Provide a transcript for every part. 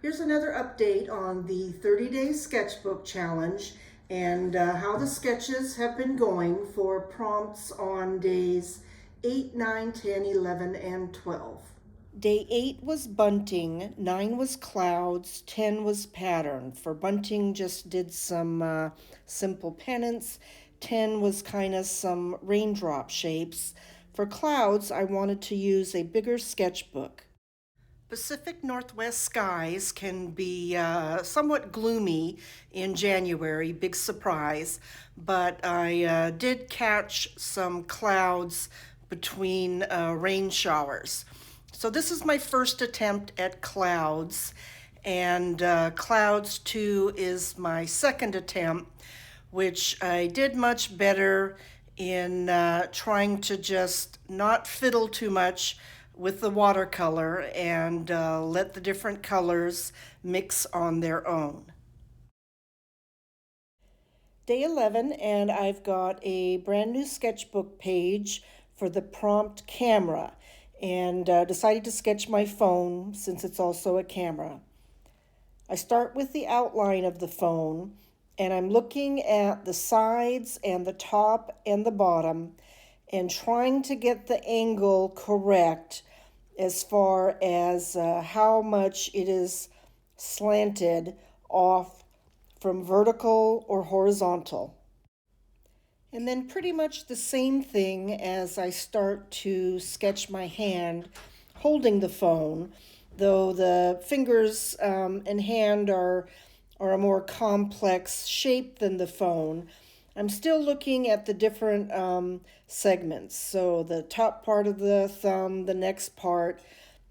Here's another update on the 30-day sketchbook challenge and how the sketches have been going for prompts on days 8, 9, 10, 11, and 12. Day 8 was bunting, 9 was clouds, 10 was pattern. For bunting, just did some simple pennants. 10 was kind of some raindrop shapes. For clouds, I wanted to use a bigger sketchbook. Pacific Northwest skies can be somewhat gloomy in January, big surprise, but I did catch some clouds between rain showers. So this is my first attempt at clouds, and clouds 2 is my second attempt, which I did much better in trying to just not fiddle too much with the watercolor and let the different colors mix on their own. Day 11, and I've got a brand new sketchbook page for the prompt camera, and decided to sketch my phone since it's also a camera. I start with the outline of the phone, and I'm looking at the sides and the top and the bottom and trying to get the angle correct as far as how much it is slanted off from vertical or horizontal. And then pretty much the same thing as I start to sketch my hand holding the phone, though the fingers and hand are a more complex shape than the phone. I'm still looking at the different segments. So the top part of the thumb, the next part,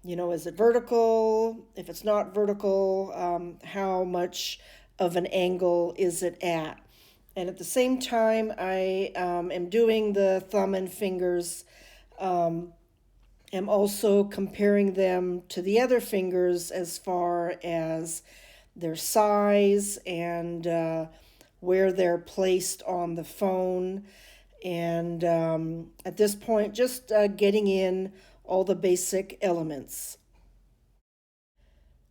is it vertical? If it's not vertical, how much of an angle is it at? And at the same time, I am doing the thumb and fingers. Am also comparing them to the other fingers as far as their size and where they're placed on the phone. And at this point, just getting in all the basic elements.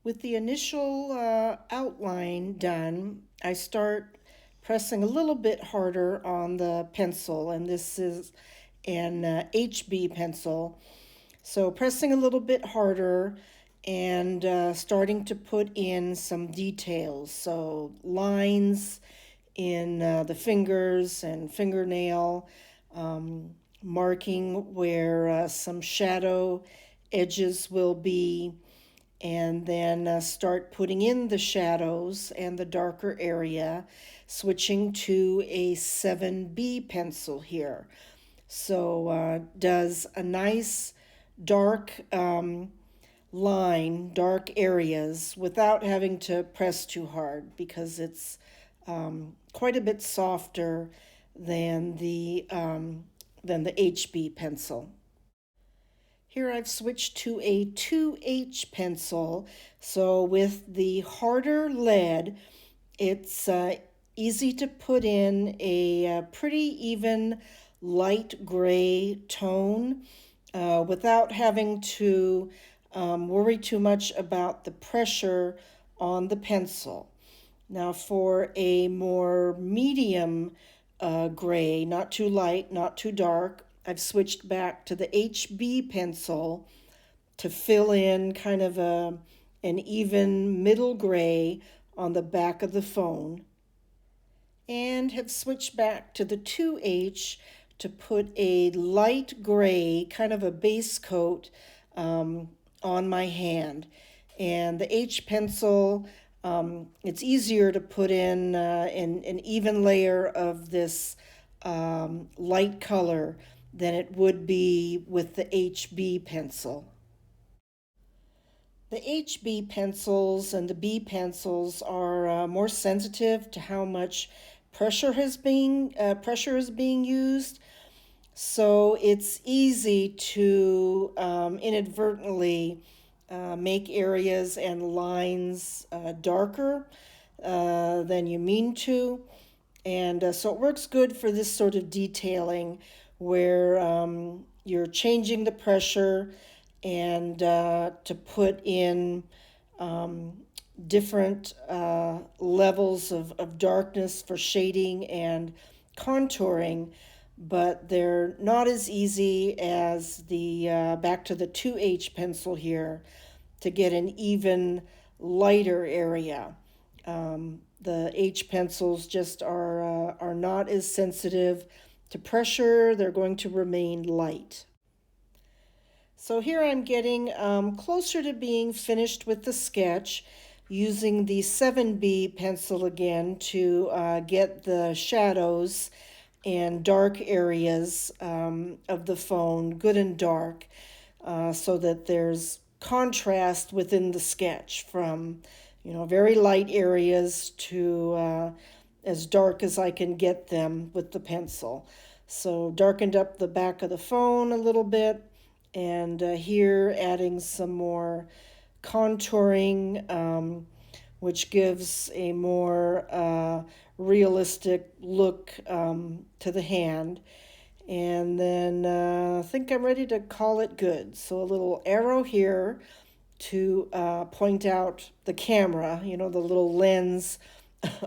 With the initial outline done, I start pressing a little bit harder on the pencil, and this is an HB pencil. So pressing a little bit harder and starting to put in some details. So lines in the fingers and fingernail, marking where some shadow edges will be, and then start putting in the shadows and the darker area, switching to a 7B pencil here. So does a nice dark line, dark areas, without having to press too hard, because it's quite a bit softer than the HB pencil. Here I've switched to a 2H pencil, so with the harder lead, it's easy to put in a pretty even light gray tone without having to worry too much about the pressure on the pencil. Now for a more medium gray, not too light, not too dark, I've switched back to the HB pencil to fill in kind of an even middle gray on the back of the phone, and have switched back to the 2H to put a light gray, kind of a base coat on my hand. And the H pencil, it's easier to put in an even layer of this light color than it would be with the HB pencil. The HB pencils and the B pencils are more sensitive to how much pressure is being used, so it's easy to inadvertently make areas and lines darker than you mean to. And so it works good for this sort of detailing where you're changing the pressure and to put in different levels of darkness for shading and contouring, but they're not as easy as the back to the 2H pencil here to get an even lighter area. The H pencils just are not as sensitive to pressure. They're going to remain light. So here I'm getting closer to being finished with the sketch, using the 7B pencil again to get the shadows and dark areas of the phone good and dark, so that there's contrast within the sketch from, very light areas to as dark as I can get them with the pencil. So darkened up the back of the phone a little bit, and here adding some more contouring, which gives a more realistic look to the hand. And then I think I'm ready to call it good. So a little arrow here to point out the camera, the little lens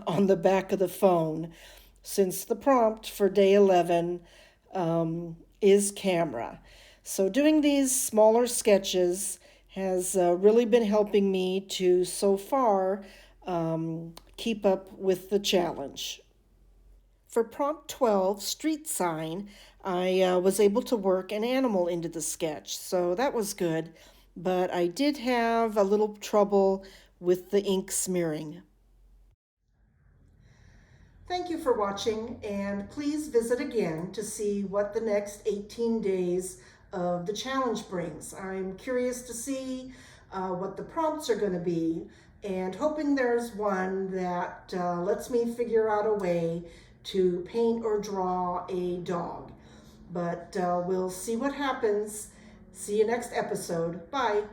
on the back of the phone, since the prompt for day 11 is camera. So doing these smaller sketches has really been helping me to, so far, keep up with the challenge. For prompt 12, street sign, I was able to work an animal into the sketch, so that was good, but I did have a little trouble with the ink smearing. Thank you for watching, and please visit again to see what the next 18 days of the challenge brings. I'm curious to see what the prompts are going to be, and hoping there's one that lets me figure out a way to paint or draw a dog. But we'll see what happens. See you next episode. Bye.